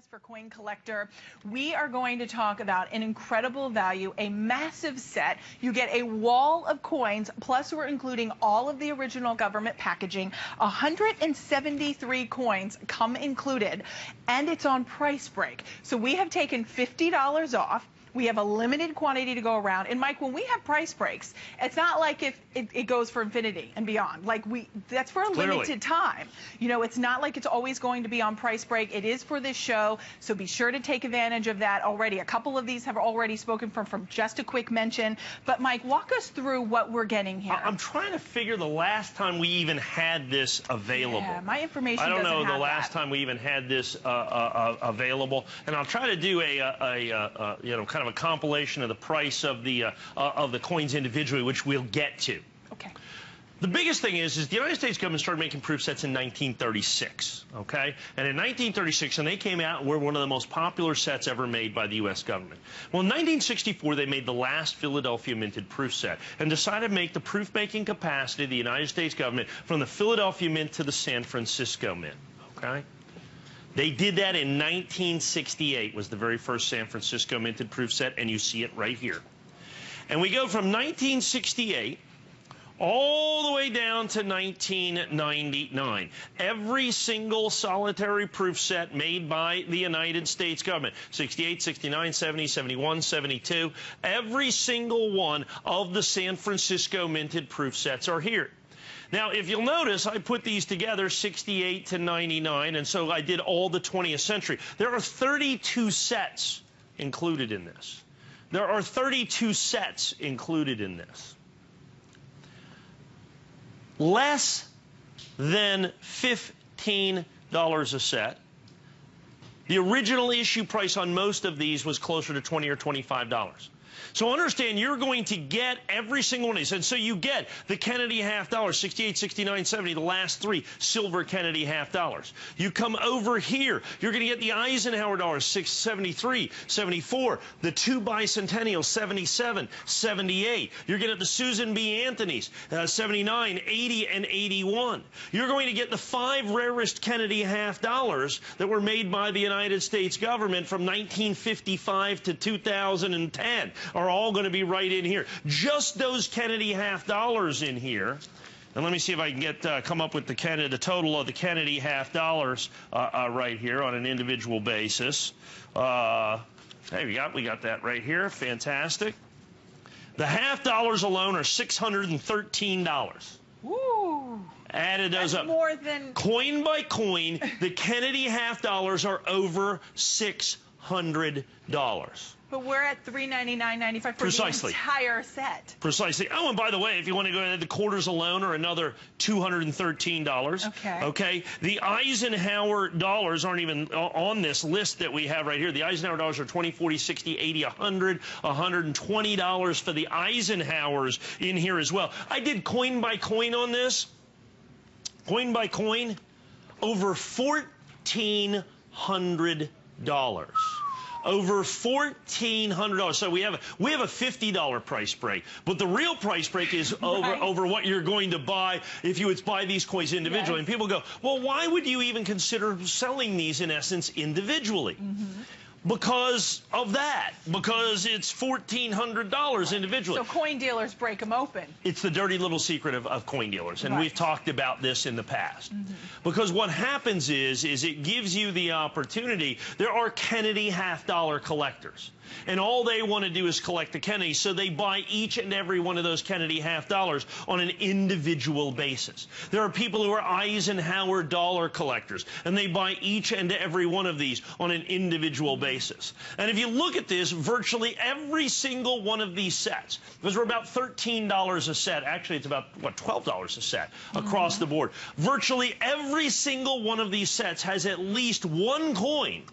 us for Coin Collector. We are going to talk about an incredible value, a massive set. You get a wall of coins, plus we're including all of the original government packaging. 173 coins come included, and it's on price break. So we have taken $50 off. We have a limited quantity to go around. And Mike, when we have price breaks, it's not like if it goes for infinity and beyond. Like that's for a limited time. You know, it's not like it's always going to be on price break. It is for this show, so be sure to take advantage of that already. A couple of these have already spoken from just a quick mention. But Mike, walk us through what we're getting here. I'm trying to figure the last time we even had this available. Yeah, my information I don't doesn't know have the last time we even had this available. And I'll try to do a you know, kind of a compilation of the price of the coins individually, which we'll get to. Okay. The biggest thing is the United States government started making proof sets in 1936, okay? And in 1936, and they came out and were one of the most popular sets ever made by the U.S. government. Well, in 1964, they made the last Philadelphia minted proof set and decided to make the proof-making capacity of the United States government from the Philadelphia Mint to the San Francisco Mint, okay? They did that in 1968, was the very first San Francisco minted proof set, and you see it right here. And we go from 1968 all the way down to 1999. Every single solitary proof set made by the United States government, 68, 69, 70, 71, 72, every single one of the San Francisco minted proof sets are here. Now, if you'll notice, I put these together 68 to 99, and so I did all the 20th century. There are 32 sets included in this. There are 32 sets included in this. Less than $15 a set. The original issue price on most of these was closer to $20 or $25. So understand, you're going to get every single one of these. And so you get the Kennedy half dollar, 68, 69, 70, the last three silver Kennedy half dollars. You come over here, you're going to get the Eisenhower dollars, 673, 74, the two bicentennials, 77, 78. You're going to get the Susan B. Anthony's, 79, 80, and 81. You're going to get the five rarest Kennedy half dollars that were made by the United States government from 1955 to 2010. Are all going to be right in here. Just those Kennedy half dollars in here. And let me see if I can get come up with the total of the Kennedy half dollars right here on an individual basis. Hey, we got that right here. Fantastic. The half dollars alone are $613. Woo! Added those up. More than coin by coin, the Kennedy half dollars are over $600. But we're at $399.95 for Precisely. the entire set. Precisely. Oh, and by the way, if you want to go ahead, the quarters alone are another $213. Okay. Okay. The Eisenhower dollars aren't even on this list that we have right here. The Eisenhower dollars are 20, 40, 60, 80, 100, $120 for the Eisenhowers in here as well. I did coin by coin on this. Coin by coin, over $1,400. Over $1,400. So we have a $50 price break, but the real price break is over what you're going to buy if you would buy these coins individually. Yes. And people go, well, why would you even consider selling these in essence individually? Mm-hmm. Because of that, because it's $1,400 individually. So coin dealers break them open. It's the dirty little secret of coin dealers, and we've talked about this in the past. Mm-hmm. Because what happens is it gives you the opportunity. There are Kennedy half-dollar collectors, and all they want to do is collect the Kennedy, so they buy each and every one of those Kennedy half dollars on an individual basis. There are people who are Eisenhower dollar collectors, and they buy each and every one of these on an individual basis. And if you look at this, virtually every single one of these sets, because we're about $13 a set, actually it's about, what, $12 a set across the board. Virtually every single one of these sets has at least one coin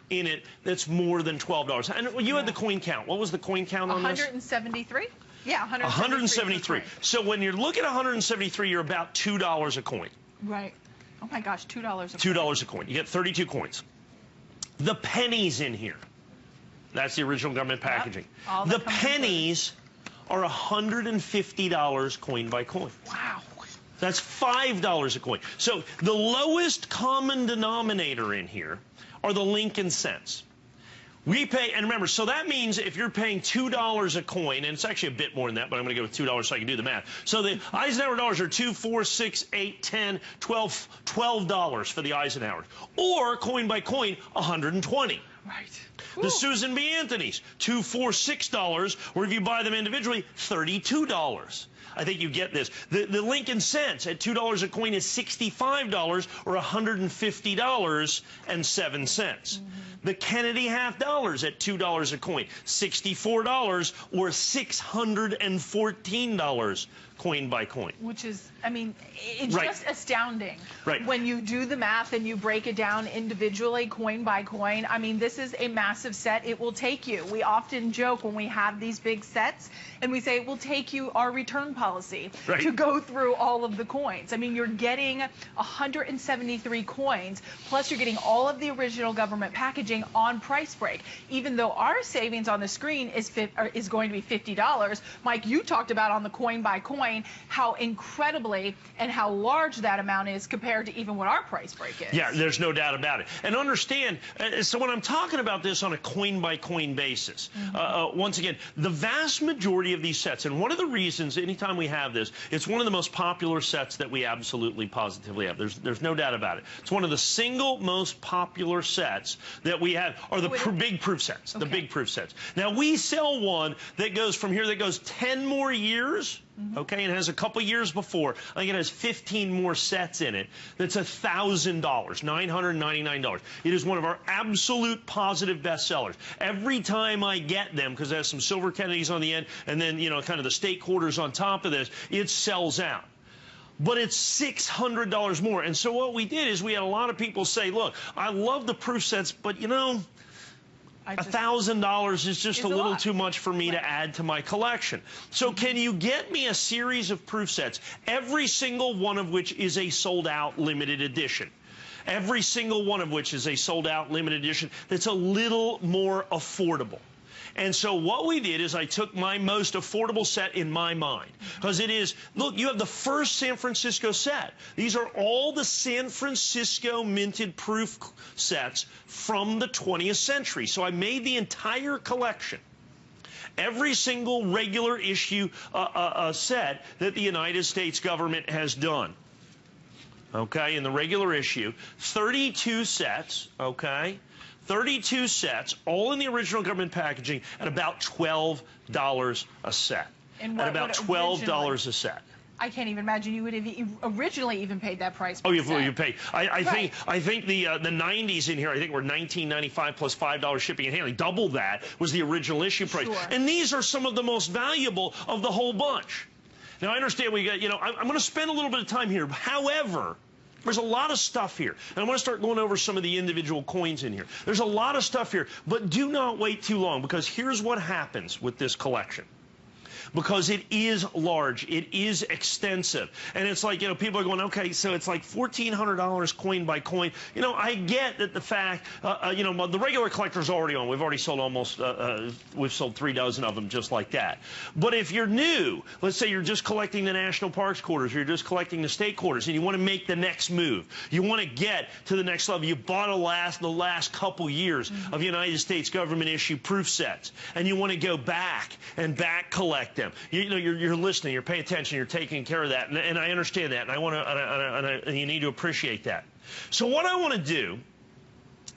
in it that's more than $12. And you had the coin count. What was the coin count on this? 173? Yeah, 173. So when you look at 173, you're about $2 a coin. Right. Oh my gosh, $2 a coin. $2 a coin. You get 32 coins. The pennies in here. That's the original government packaging. Yep. The pennies are $150 coin by coin. Wow. That's $5 a coin. So the lowest common denominator in here are the Lincoln cents. We pay, and remember, so that means if you're paying $2 a coin, and it's actually a bit more than that, but I'm going to go with $2 so I can do the math. So the Eisenhower dollars are $2, $4, $6, $8, $10, $12 for the Eisenhowers. Or, coin by coin, $120. Right. The Susan B. Anthony's, $2, $4, $6, or if you buy them individually, $32. I think you get this. The Lincoln cents at $2 a coin is $65 or $150.07. The Kennedy half dollars at $2 a coin, $64 or $614 coin by coin. Which is, I mean, it's Right. just astounding. Right. When you do the math and you break it down individually, coin by coin, I mean, this is a massive set. It will take you. We often joke when we have these big sets and we say it will take you our return policy Right. to go through all of the coins. I mean, you're getting 173 coins, plus you're getting all of the original government packaging on price break. Even though our savings on the screen is going to be $50, Mike, you talked about on the coin by coin how incredibly and how large that amount is compared to even what our price break is. Yeah, there's no doubt about it. And understand, so when I'm talking about this on a coin-by-coin basis, once again, the vast majority of these sets, and one of the reasons anytime we have this, it's one of the most popular sets that we absolutely positively have. There's no doubt about it. It's one of the single most popular sets that we have, are the big proof sets, the big proof sets. Now, we sell one that goes from here, that goes 10 more years, okay, and has a couple years before. I think it has 15 more sets in it. That's $1,000, $999. It is one of our absolute positive bestsellers. Every time I get them, because it has some silver Kennedys on the end, and then, you know, kind of the state quarters on top of this, it sells out. But it's $600 more. And so what we did is we had a lot of people say, look, I love the proof sets, but, you know, $1,000 is just a little too much for me to add to my collection. So can you get me a series of proof sets, every single one of which is a sold-out limited edition? Every single one of which is a sold-out limited edition that's a little more affordable. And so what we did is I took my most affordable set in my mind. Because it is, look, you have the first San Francisco set. These are all the San Francisco minted proof sets from the 20th century. So I made the entire collection. Every single regular issue set that the United States government has done. Okay, in the regular issue, 32 sets, okay? 32 sets, all in the original government packaging, at about $12 a set. And at about $12 a set. I can't even imagine you would have originally even paid that price. Oh, you paid. I think the 90s in here, I think were $19.95 plus $5 shipping and handling. Double that was the original issue price. Sure. And these are some of the most valuable of the whole bunch. Now, I understand we got, you know, I'm going to spend a little bit of time here. However, there's a lot of stuff here. And I'm going to start going over some of the individual coins in here. There's a lot of stuff here. But do not wait too long, because here's what happens with this collection. Because it is large, it is extensive. And it's like, you know, people are going, okay, so it's like $1,400 coin by coin. You know, I get that the fact, you know, the regular collector's already on. We've already sold almost, we've sold 3 dozen of them just like that. But if you're new, let's say you're just collecting the national parks quarters, or you're just collecting the state quarters, and you want to make the next move, you want to get to the next level, you bought the last couple years of United States government issue proof sets, and you want to go back and back collect them. You know, you're listening, you're paying attention, you're taking care of that, and I understand that, and I want to, and you need to appreciate that. So what I want to do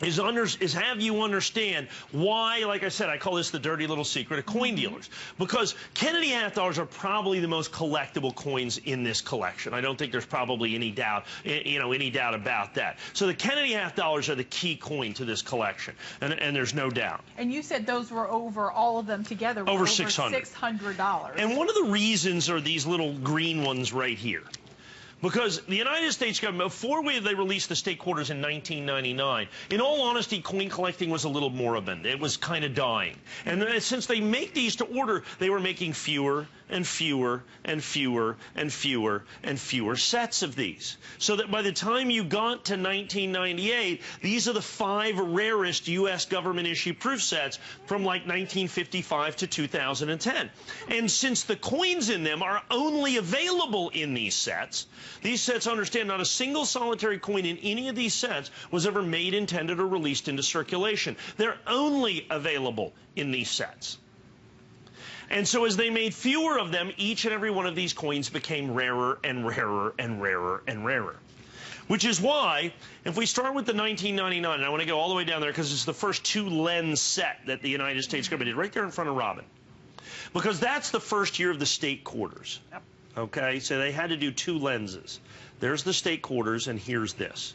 is have you understand why, like I said, I call this the dirty little secret of coin dealers. Because Kennedy half dollars are probably the most collectible coins in this collection. I don't think there's probably any doubt, you know, any doubt about that. So the Kennedy half dollars are the key coin to this collection, and there's no doubt. And you said those were over, all of them together, over $600. $600. And one of the reasons are these little green ones right here. Because the United States government, before they released the state quarters in 1999, in all honesty, coin collecting was a little moribund. It was kind of dying. And since they make these to order, they were making fewer and fewer and fewer and fewer and fewer sets of these. So that by the time you got to 1998, these are the 5 rarest U.S. government-issued proof sets from like 1955 to 2010. And since the coins in them are only available in these sets understand not a single solitary coin in any of these sets was ever made, intended, or released into circulation. They're only available in these sets. And so as they made fewer of them, each and every one of these coins became rarer and rarer and rarer and rarer. Which is why, if we start with the 1999, and I want to go all the way down there because it's the first 2-lens set that the United States government did, right there in front of Robin. Because that's the first year of the state quarters. Yep. Okay, so they had to do 2 lenses. There's the state quarters, and here's this.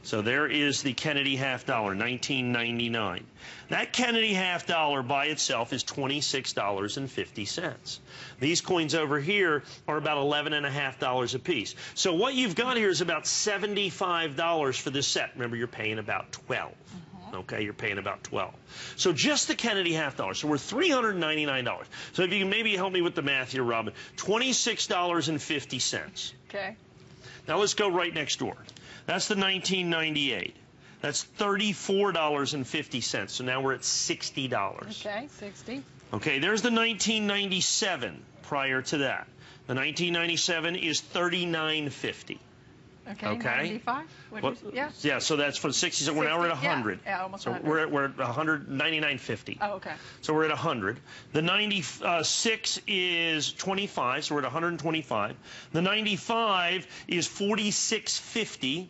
So there is the Kennedy half dollar, 1999. That Kennedy half dollar by itself is $26.50. These coins over here are about $11.50 a piece. So what you've got here is about $75 for this set. Remember, you're paying about $12. Okay, you're paying about $12. So just the Kennedy half dollar. So we're $399. So if you can maybe help me with the math here, Robin, $26.50. Okay. Now let's go right next door. That's the 1998. That's $34.50. So now we're at $60. Okay, 60. Okay, there's the 1997 prior to that. The 1997 is $39.50. Okay, 95? Yeah, so that's for 60. So we're now at 100. Yeah, almost so 100. we're at 199.50. Oh, okay. So we're at 100. The 96 is 25, so we're at 125. The 95 is 46.50.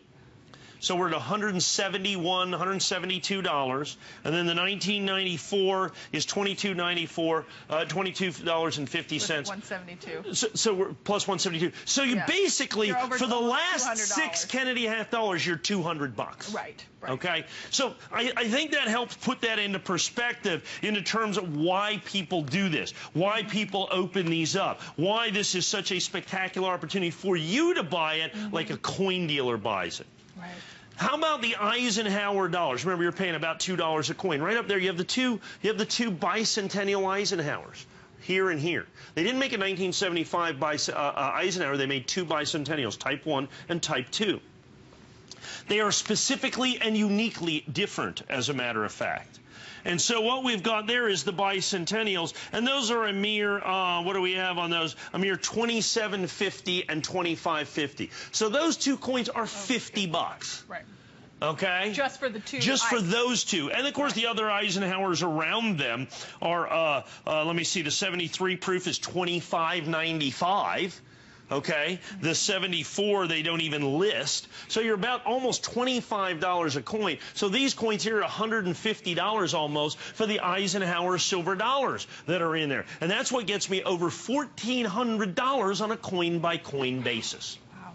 So we're at $171, $172, and then the 1994 is $22.94, $22.50. 172. So we're plus 172. So you basically, for the last 6 Kennedy half dollars, you're $200. Right. Okay. So I think that helps put that into perspective into terms of why people do this, why people open these up, why this is such a spectacular opportunity for you to buy it like a coin dealer buys it. Right. How about the Eisenhower dollars? Remember, you're paying about $2 a coin. Right up there, you have the two bicentennial Eisenhowers, here and here. They didn't make a 1975 Eisenhower. They made 2 bicentennials, Type 1 and Type 2. They are specifically and uniquely different, as a matter of fact. And so what we've got there is the bicentennials, and those are a mere, what do we have on those? A mere $27.50 and $25.50. So those 2 coins are $50. Right. Okay? Just for the 2. Just for those 2. And, of course, the other Eisenhowers around them are, let me see, the 73 proof is $25.95. Okay, the 74 they don't even list, so you're about almost $25 a coin. So these coins here are $150 almost for the Eisenhower silver dollars that are in there, and that's what gets me over $1,400 on a coin-by-coin basis. Wow.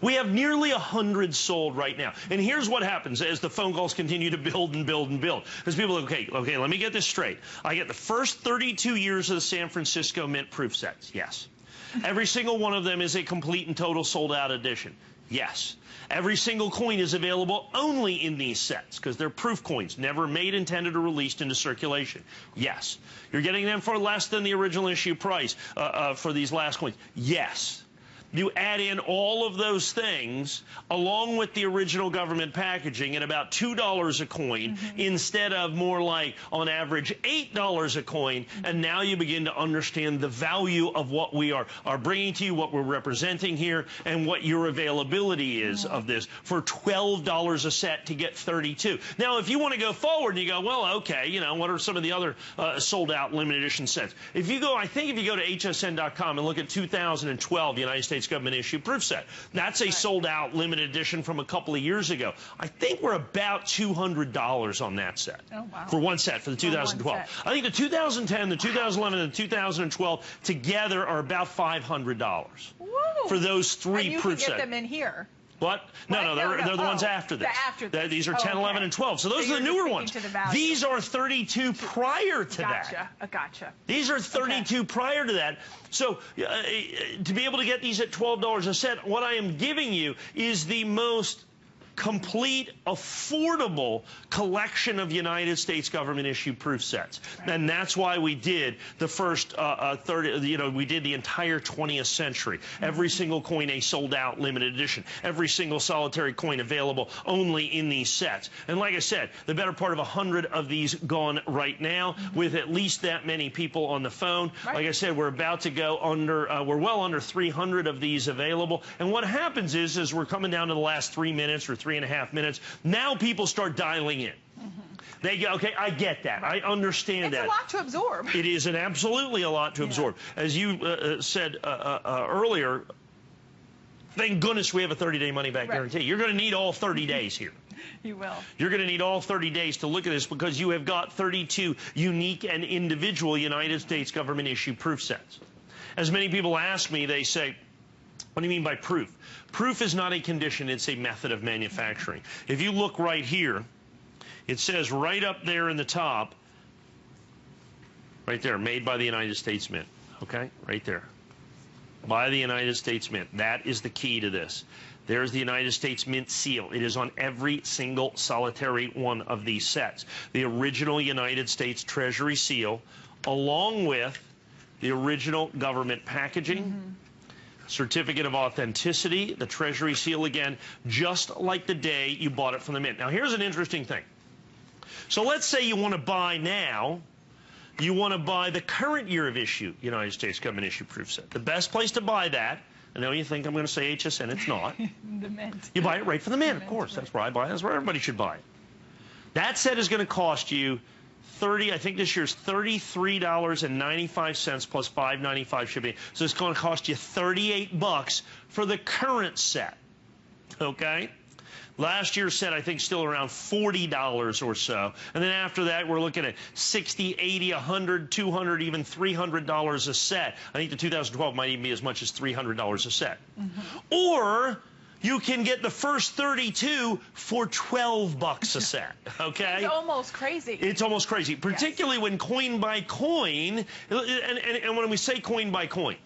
We have nearly 100 sold right now, and here's what happens as the phone calls continue to build and build and build. Because people are okay, let me get this straight. I get the first 32 years of the San Francisco Mint proof sets, yes. Every single one of them is a complete and total sold-out edition. Yes. Every single coin is available only in these sets because they're proof coins, never made, intended, or released into circulation. Yes. You're getting them for less than the original issue price for these last coins. Yes. You add in all of those things along with the original government packaging at about $2 a coin instead of more like on average $8 a coin, and now you begin to understand the value of what we are bringing to you, what we're representing here, and what your availability is of this for $12 a set to get 32. Now, if you want to go forward and you go, well, okay, you know, what are some of the other sold-out limited edition sets? If you go, I think if you go to hsn.com and look at 2012 United States government issue proof set. That's a sold out limited edition from a couple of years ago. I think we're about $200 on that set. Oh, wow. For one set, for the 2012. I think the 2010, the 2011, and the 2012 together are about $500 for those 3 proof sets. And you can get them in here. What? No, they're the ones after this. These are 10, 11, and 12. So those are the newer ones. These are 32 prior to that. Gotcha. These are 32 prior to that. So to be able to get these at $12 a set, what I am giving you is the most complete, affordable collection of United States government-issued proof sets. Right. And that's why we did the first 30, we did the entire 20th century. Every single coin a sold-out limited edition. Every single solitary coin available only in these sets. And like I said, the better part of 100 of these gone right now, with at least that many people on the phone. Right. Like I said, we're about to go under, we're well under 300 of these available. And what happens is we're coming down to the last 3 minutes or 3.5 minutes. Now people start dialing in. They go, okay, I get that. I understand that. It's a lot to absorb. It is absolutely a lot to absorb. As you said earlier, thank goodness we have a 30-day money-back guarantee. You're going to need all 30 days here. You will. You're going to need all 30 days to look at this, because you have got 32 unique and individual United States government-issued proof sets. As many people ask me, they say, what do you mean by proof? Proof is not a condition, it's a method of manufacturing. If you look right here, it says right up there in the top, right there, made by the United States Mint. Okay, right there. By the United States Mint. That is the key to this. There's the United States Mint seal. It is on every single solitary one of these sets. The original United States Treasury seal, along with the original government packaging, certificate of authenticity, the Treasury seal again, just like the day you bought it from the Mint. Now, here's an interesting thing. So let's say you want to buy now, you want to buy the current year of issue United States government issue proof set. The best place to buy that, I know you think I'm going to say HSN, it's not. The Mint. You buy it right from the Mint, of course. That's where I buy it. That's where everybody should buy it. That set is going to cost you I think this year's $33.95 plus $5.95 shipping. So it's going to cost you $38 for the current set. Okay? Last year's set, I think, still around $40 or so. And then after that, we're looking at $60, $80, $100, $200, even $300 a set. I think the 2012 might even be as much as $300 a set. Or you can get the first 32 for $12 a set, okay? It's almost crazy. It's almost crazy, particularly when coin by coin, and when we say coin by coin,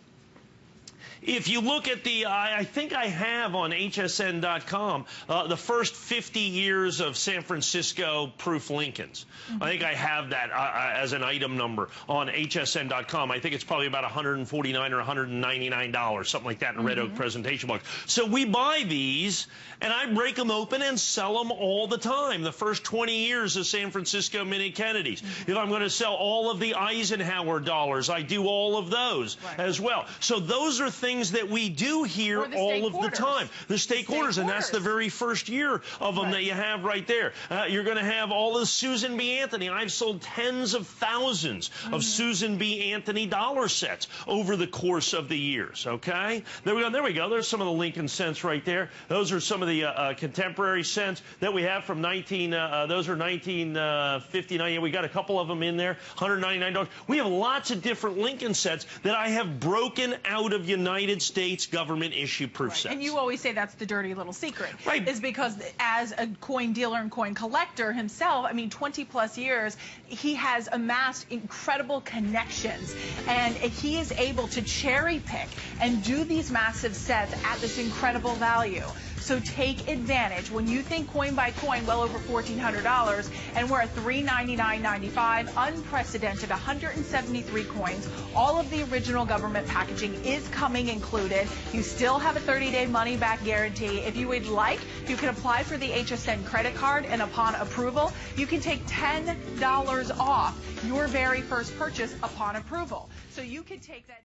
if you look at the, I think I have on HSN.com, the first 50 years of San Francisco proof Lincolns. I think I have that as an item number on HSN.com. I think it's probably about $149 or $199, something like that in a red oak presentation box. So we buy these, and I break them open and sell them all the time. The first 20 years of San Francisco Minute Kennedys. If I'm going to sell all of the Eisenhower dollars, I do all of those as well. So those are things that we do here all of the time. The state quarters, and that's the very first year of them that you have right there. You're going to have all the Susan B. Anthony. I've sold tens of thousands of Susan B. Anthony dollar sets over the course of the years, okay? There we go. There we go. There's some of the Lincoln cents right there. Those are some of the contemporary cents that we have from those are 1959. Yeah, we got a couple of them in there, $199. We have lots of different Lincoln sets that I have broken out of United States government issue proof sets. And you always say that's the dirty little secret. Is because as a coin dealer and coin collector himself, I mean, 20+ years, he has amassed incredible connections, and he is able to cherry pick and do these massive sets at this incredible value. So take advantage. When you think coin by coin, well over $1,400, and we're at $399.95, unprecedented, 173 coins. All of the original government packaging is coming included. You still have a 30-day money-back guarantee. If you would like, you can apply for the HSN credit card, and upon approval, you can take $10 off your very first purchase upon approval. So you can take that.